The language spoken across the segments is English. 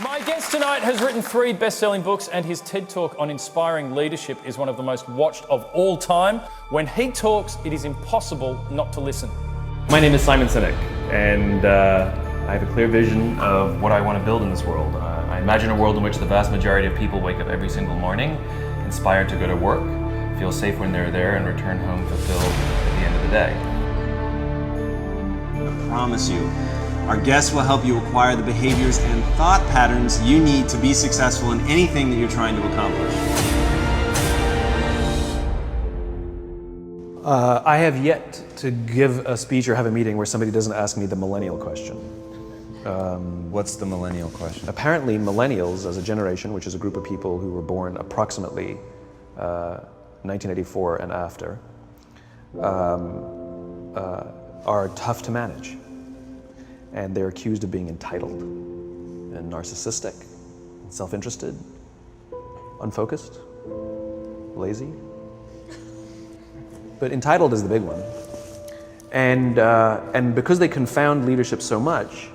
My guest tonight has written 3 best-selling books, and his TED Talk on inspiring leadership is one of the most watched of all time. When he talks, it is impossible not to listen. My name is Simon Sinek, and I have a clear vision of what I want to build in this world. I imagine a world in which the vast majority of people wake up every single morning inspired to go to work, feel safe when they're there, and return home fulfilled at the end of the day. I promise you, our guests will help you acquire the behaviors and thought patterns you need to be successful in anything that you're trying to accomplish. I have yet to give a speech or have a meeting where somebody doesn't ask me the millennial question. What's the millennial question? Apparently millennials as a generation, which is a group of people who were born approximately 1984 and after, are tough to manage. And they're accused of being entitled and narcissistic, self-interested, unfocused, lazy. But entitled is the big one. And because they confound leadership so much,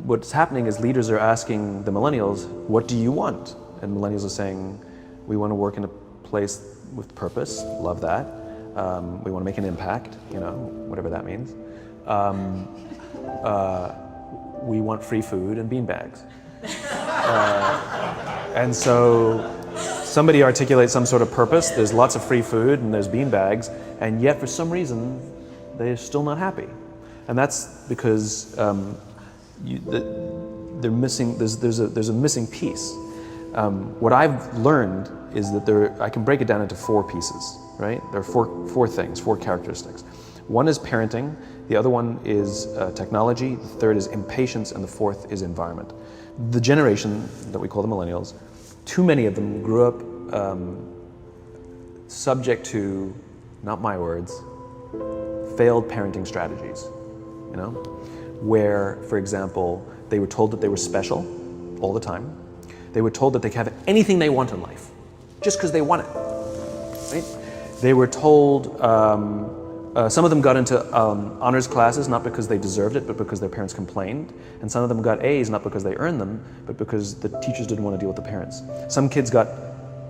what's happening is leaders are asking the millennials, what do you want? And millennials are saying, we want to work in a place with purpose, love that. We want to make an impact, whatever that means. We want free food and beanbags. And so somebody articulates some sort of purpose, there's lots of free food and there's beanbags, and yet for some reason they're still not happy. And that's because they're missing, there's a missing piece. What I've learned is that I can break it down into 4 pieces, right? There are four things, 4 characteristics. One is parenting, the other one is technology, the third is impatience, and the fourth is environment. The generation that we call the millennials, too many of them grew up subject to, not my words, failed parenting strategies, where, for example, they were told that they were special all the time. They were told that they could have anything they want in life, just because they want it, right? They were told, some of them got into honors classes, not because they deserved it, but because their parents complained. And some of them got A's, not because they earned them, but because the teachers didn't want to deal with the parents. Some kids got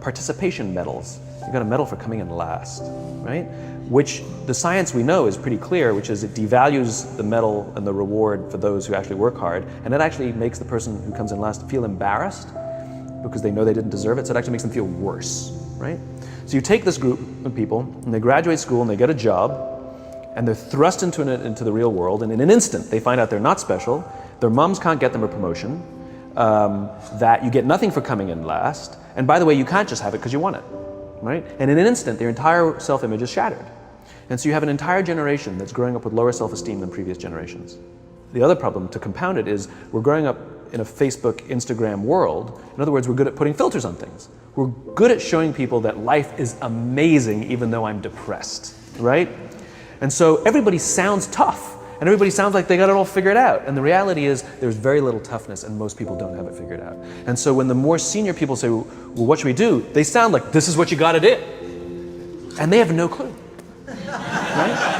participation medals. You got a medal for coming in last, right? Which the science we know is pretty clear, which is it devalues the medal and the reward for those who actually work hard. And it actually makes the person who comes in last feel embarrassed because they know they didn't deserve it. So it actually makes them feel worse, right? So you take this group of people and they graduate school and they get a job, and they're thrust into the real world, and in an instant they find out they're not special, their moms can't get them a promotion, that you get nothing for coming in last, and by the way, you can't just have it because you want it, right? And in an instant, their entire self-image is shattered. And so you have an entire generation that's growing up with lower self-esteem than previous generations. The other problem, to compound it, is we're growing up in a Facebook, Instagram world. In other words, we're good at putting filters on things. We're good at showing people that life is amazing even though I'm depressed, right? And so everybody sounds tough, and everybody sounds like they got it all figured out. And the reality is there's very little toughness, and most people don't have it figured out. And so when the more senior people say, well, what should we do? They sound like, this is what you gotta do. And they have no clue, right?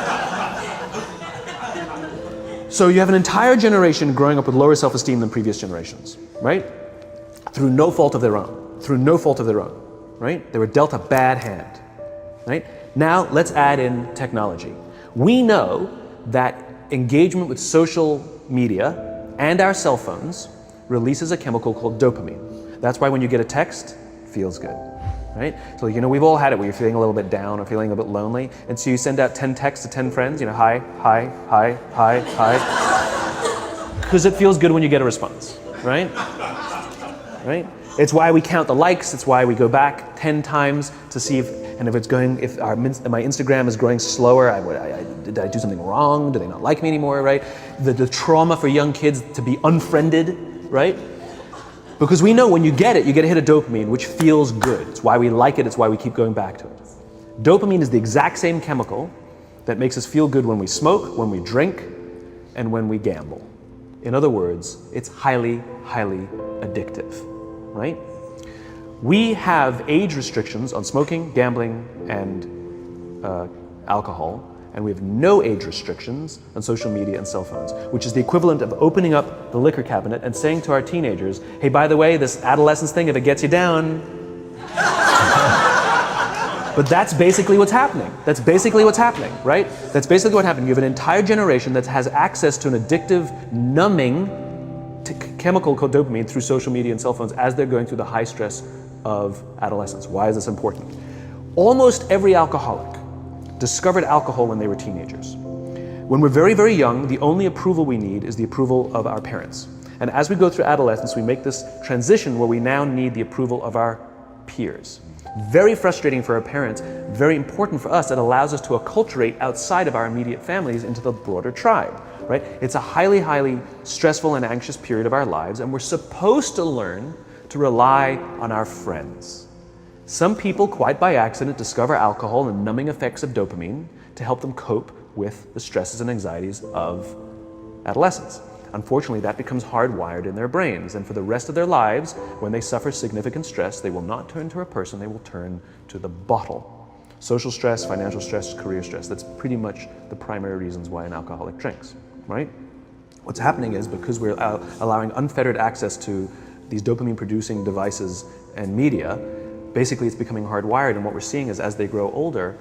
So you have an entire generation growing up with lower self-esteem than previous generations, right? Through no fault of their own, right? They were dealt a bad hand, right? Now let's add in technology. We know that engagement with social media and our cell phones releases a chemical called dopamine. That's why when you get a text, it feels good, right? So we've all had it where you're feeling a little bit down or feeling a bit lonely, and so you send out 10 texts to 10 friends, hi, hi, hi, hi, hi, because it feels good when you get a response, right? Right? It's why we count the likes, it's why we go back 10 times to see if my Instagram is growing slower, did I do something wrong? Do they not like me anymore, right? The trauma for young kids to be unfriended, right? Because we know when you get a hit of dopamine, which feels good. It's why we like it, it's why we keep going back to it. Dopamine is the exact same chemical that makes us feel good when we smoke, when we drink, and when we gamble. In other words, it's highly, highly addictive, right? We have age restrictions on smoking, gambling, and alcohol, and we have no age restrictions on social media and cell phones, which is the equivalent of opening up the liquor cabinet and saying to our teenagers, hey, by the way, this adolescence thing, if it gets you down. But that's basically what's happening. That's basically what's happening, right? That's basically what happened. You have an entire generation that has access to an addictive, numbing chemical called dopamine through social media and cell phones as they're going through the high stress of adolescence. Why is this important? Almost every alcoholic discovered alcohol when they were teenagers. When we're very, very young, the only approval we need is the approval of our parents. And as we go through adolescence, we make this transition where we now need the approval of our peers. Very frustrating for our parents, very important for us. It allows us to acculturate outside of our immediate families into the broader tribe, right? It's a highly, highly stressful and anxious period of our lives, and we're supposed to learn to rely on our friends. Some people, quite by accident, discover alcohol and numbing effects of dopamine to help them cope with the stresses and anxieties of adolescence. Unfortunately, that becomes hardwired in their brains, and for the rest of their lives, when they suffer significant stress, they will not turn to a person, they will turn to the bottle. Social stress, financial stress, career stress, that's pretty much the primary reasons why an alcoholic drinks, right? What's happening is because we're allowing unfettered access to these dopamine-producing devices and media, basically it's becoming hardwired, and what we're seeing is as they grow older,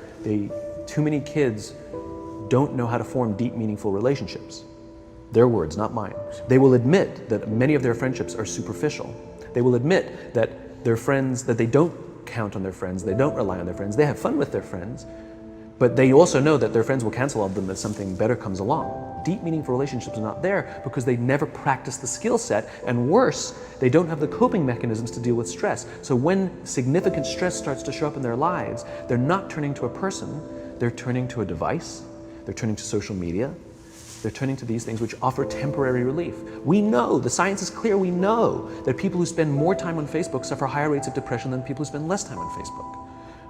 too many kids don't know how to form deep, meaningful relationships. Their words, not mine. They will admit that many of their friendships are superficial. They will admit that their friends, that they don't count on their friends, they don't rely on their friends, they have fun with their friends, but they also know that their friends will cancel on them if something better comes along. Deep, meaningful relationships are not there because they never practice the skill set, and worse, they don't have the coping mechanisms to deal with stress. So when significant stress starts to show up in their lives, they're not turning to a person, they're turning to a device, they're turning to social media, they're turning to these things which offer temporary relief. We know, the science is clear, we know that people who spend more time on Facebook suffer higher rates of depression than people who spend less time on Facebook,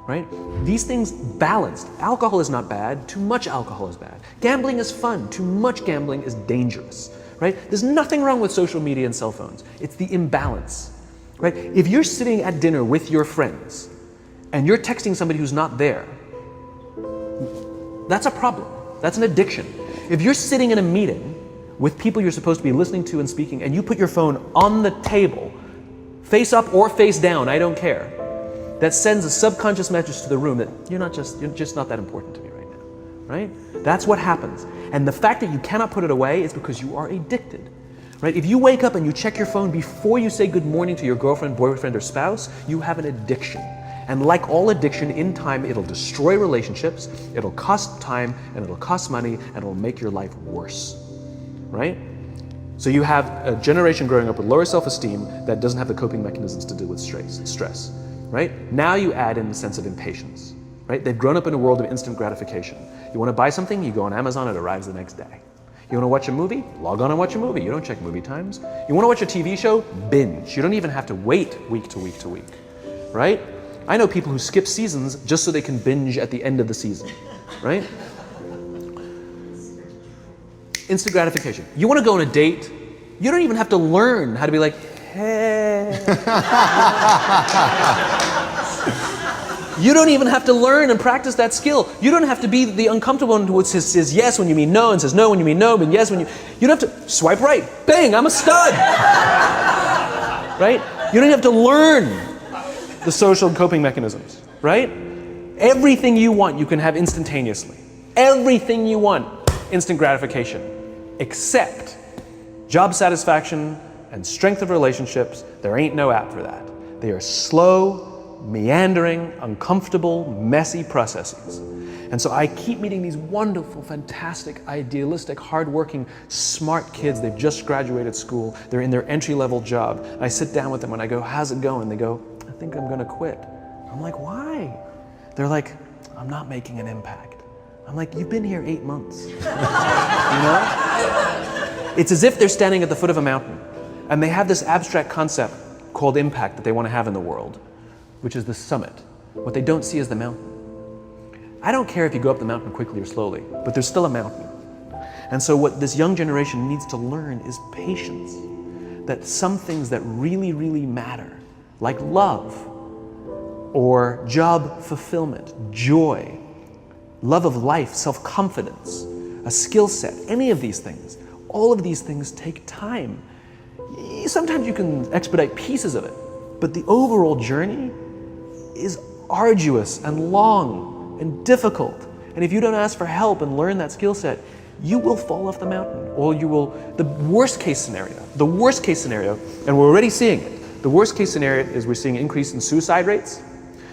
right? These things balanced. Alcohol is not bad, too much alcohol is bad. Gambling is fun, too much gambling is dangerous, right? There's nothing wrong with social media and cell phones. It's the imbalance, right? If you're sitting at dinner with your friends and you're texting somebody who's not there, that's a problem. That's an addiction. If you're sitting in a meeting with people you're supposed to be listening to and speaking, and you put your phone on the table, face up or face down, I don't care, that sends a subconscious message to the room that you're just not that important to me right now, right? That's what happens. And the fact that you cannot put it away is because you are addicted, right? If you wake up and you check your phone before you say good morning to your girlfriend, boyfriend, or spouse, you have an addiction. And like all addiction, in time, it'll destroy relationships, it'll cost time, and it'll cost money, and it'll make your life worse, right? So you have a generation growing up with lower self-esteem that doesn't have the coping mechanisms to deal with stress, right? Now you add in the sense of impatience, right? They've grown up in a world of instant gratification. You want to buy something, you go on Amazon, it arrives the next day. You want to watch a movie? Log on and watch a movie. You don't check movie times. You want to watch a TV show? Binge. You don't even have to wait week to week to week, right? I know people who skip seasons just so they can binge at the end of the season, right? Instant gratification. You want to go on a date, you don't even have to learn how to be like, hey. You don't even have to learn and practice that skill. You don't have to be the uncomfortable one who says yes when you mean no and says no when you mean no, but yes when you don't have to swipe right. Bang, I'm a stud. Right? You don't have to learn the social coping mechanisms, right? Everything you want, you can have instantaneously. Everything you want, instant gratification, except job satisfaction and strength of relationships. There ain't no app for that. They are slow, meandering, uncomfortable, messy processes. And so I keep meeting these wonderful, fantastic, idealistic, hardworking, smart kids. They've just graduated school. They're in their entry-level job. And I sit down with them and I go, how's it going? They go, I think I'm gonna quit. I'm like, why? They're like, I'm not making an impact. I'm like, you've been here 8 months. You know? It's as if they're standing at the foot of a mountain and they have this abstract concept called impact that they want to have in the world, which is the summit. What they don't see is the mountain. I don't care if you go up the mountain quickly or slowly, but there's still a mountain. And so what this young generation needs to learn is patience. That some things that really, really matter, like love, or job fulfillment, joy, love of life, self-confidence, a skill set, any of these things. All of these things take time. Sometimes you can expedite pieces of it, but the overall journey is arduous and long and difficult. And if you don't ask for help and learn that skill set, you will fall off the mountain, or you will, the worst case scenario, and we're already seeing it. The worst case scenario is we're seeing an increase in suicide rates.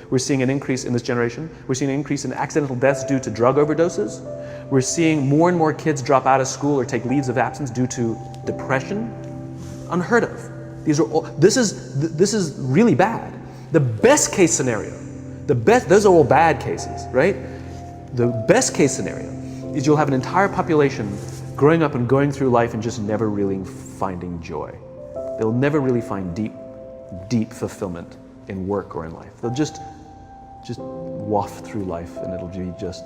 We're seeing an increase in this generation. We're seeing an increase in accidental deaths due to drug overdoses. We're seeing more and more kids drop out of school or take leaves of absence due to depression. Unheard of. These are all, this is really bad. The best case scenario, those are all bad cases, right? The best case scenario is you'll have an entire population growing up and going through life and just never really finding joy. They'll never really find deep fulfillment in work or in life. They'll just waft through life and it'll be just,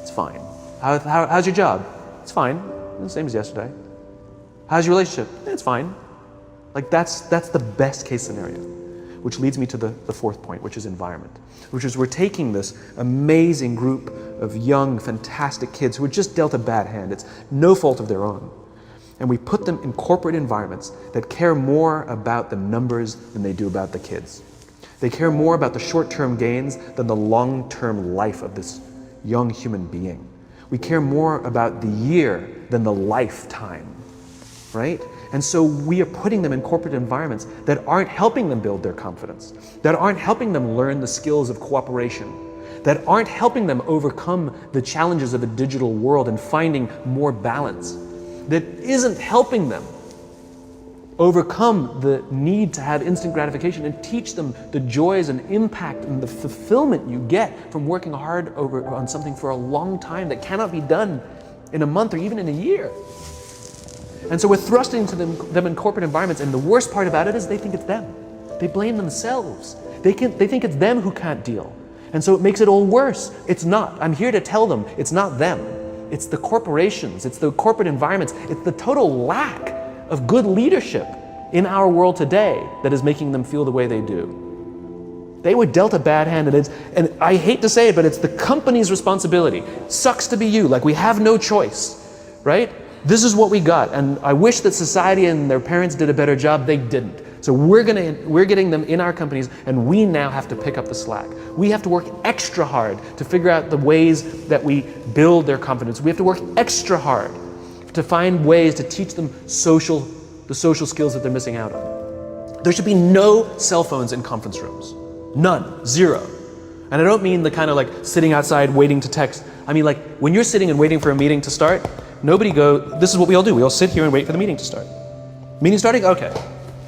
it's fine. How's your job? It's fine, the same as yesterday. How's your relationship? It's fine. Like that's the best case scenario, which leads me to the fourth point, which is environment, which is we're taking this amazing group of young, fantastic kids who were just dealt a bad hand. It's no fault of their own. And we put them in corporate environments that care more about the numbers than they do about the kids. They care more about the short-term gains than the long-term life of this young human being. We care more about the year than the lifetime, right? And so we are putting them in corporate environments that aren't helping them build their confidence, that aren't helping them learn the skills of cooperation, that aren't helping them overcome the challenges of a digital world and finding more balance, that isn't helping them overcome the need to have instant gratification and teach them the joys and impact and the fulfillment you get from working hard on something for a long time that cannot be done in a month or even in a year. And so we're thrusting to them in corporate environments, and the worst part about it is they think it's them. They blame themselves. They think it's them who can't deal. And so it makes it all worse. It's not. I'm here to tell them it's not them. It's the corporations, it's the corporate environments, it's the total lack of good leadership in our world today that is making them feel the way they do. They were dealt a bad hand, and I hate to say it, but it's the company's responsibility. Sucks to be you, like we have no choice, right? This is what we got, and I wish that society and their parents did a better job. They didn't. So we're getting them in our companies, and we now have to pick up the slack. We have to work extra hard to figure out the ways that we build their confidence. We have to work extra hard to find ways to teach them the social skills that they're missing out on. There should be no cell phones in conference rooms. None. Zero. And I don't mean the kind of like sitting outside waiting to text. I mean like when you're sitting and waiting for a meeting to start, this is what we all do. We all sit here and wait for the meeting to start. Meeting starting? Okay.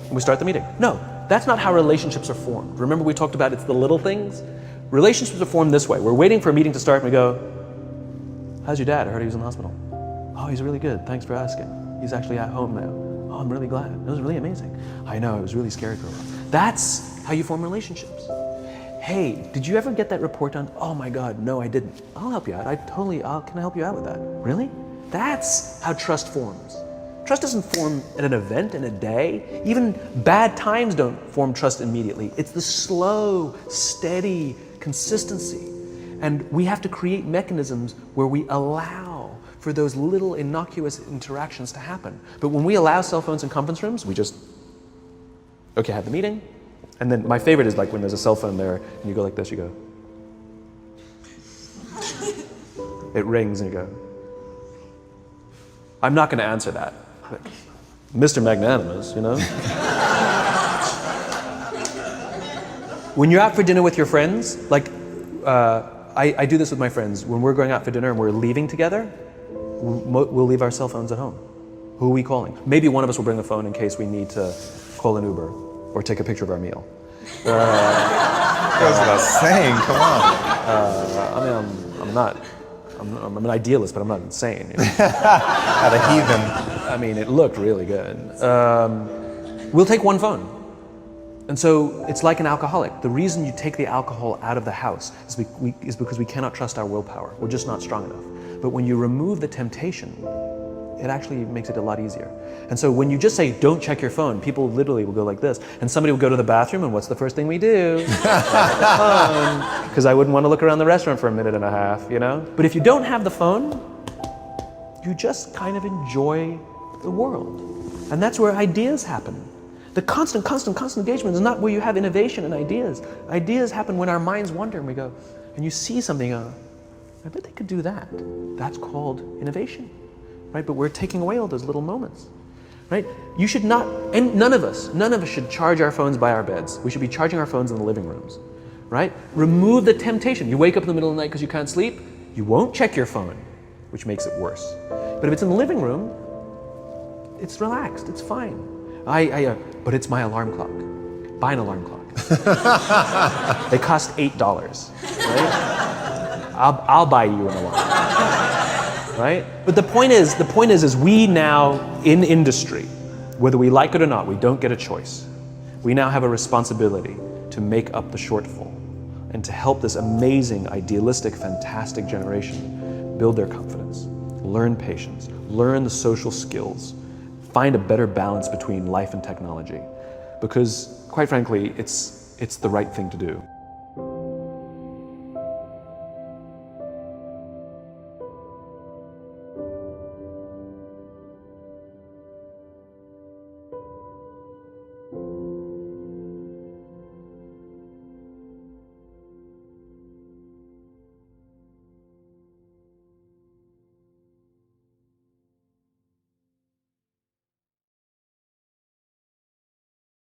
And we start the meeting. No, that's not how relationships are formed. Remember we talked about it's the little things? Relationships are formed this way. We're waiting for a meeting to start and we go, how's your dad? I heard he was in the hospital. Oh, he's really good. Thanks for asking. He's actually at home now. Oh, I'm really glad. It was really amazing. I know, it was really scary for a while. That's how you form relationships. Hey, did you ever get that report done? Oh my God, no, I didn't. I'll help you out. Can I help you out with that? Really? That's how trust forms. Trust doesn't form at an event in a day. Even bad times don't form trust immediately. It's the slow, steady consistency. And we have to create mechanisms where we allow for those little innocuous interactions to happen. But when we allow cell phones in conference rooms, we just, okay, have the meeting. And then my favorite is like when there's a cell phone there and you go like this, you go. It rings and you go. I'm not gonna answer that. Like, Mr. Magnanimous, you know? When you're out for dinner with your friends, like I do this with my friends. When we're going out for dinner and we're leaving together, we'll leave our cell phones at home. Who are we calling? Maybe one of us will bring the phone in case we need to call an Uber or take a picture of our meal. That's what I was saying, come on. I'm an idealist, but I'm not insane. You know? At a heathen. I mean, it looked really good. We'll take one phone. And so it's like an alcoholic. The reason you take the alcohol out of the house is because we cannot trust our willpower. We're just not strong enough. But when you remove the temptation, it actually makes it a lot easier. And so when you just say, don't check your phone, people literally will go like this. And somebody will go to the bathroom, and what's the first thing we do? Because I wouldn't want to look around the restaurant for a minute and a half, you know? But if you don't have the phone, you just kind of enjoy the world. And that's where ideas happen. The constant engagement is not where you have innovation and ideas. Ideas happen when our minds wander and we go, and you see something, I bet they could do that. That's called innovation, right? But we're taking away all those little moments, right? You should not, and none of us should charge our phones by our beds. We should be charging our phones in the living rooms, right? Remove the temptation. You wake up in the middle of the night because you can't sleep, you won't check your phone, which makes it worse. But if it's in the living room, it's relaxed, it's fine. But it's my alarm clock. Buy an alarm clock. They cost $8, right? I'll buy you an alarm, right? But the point is we now in industry, whether we like it or not, we don't get a choice. We now have a responsibility to make up the shortfall and to help this amazing, idealistic, fantastic generation build their confidence, learn patience, learn the social skills, find a better balance between life and technology. Because quite frankly, it's the right thing to do.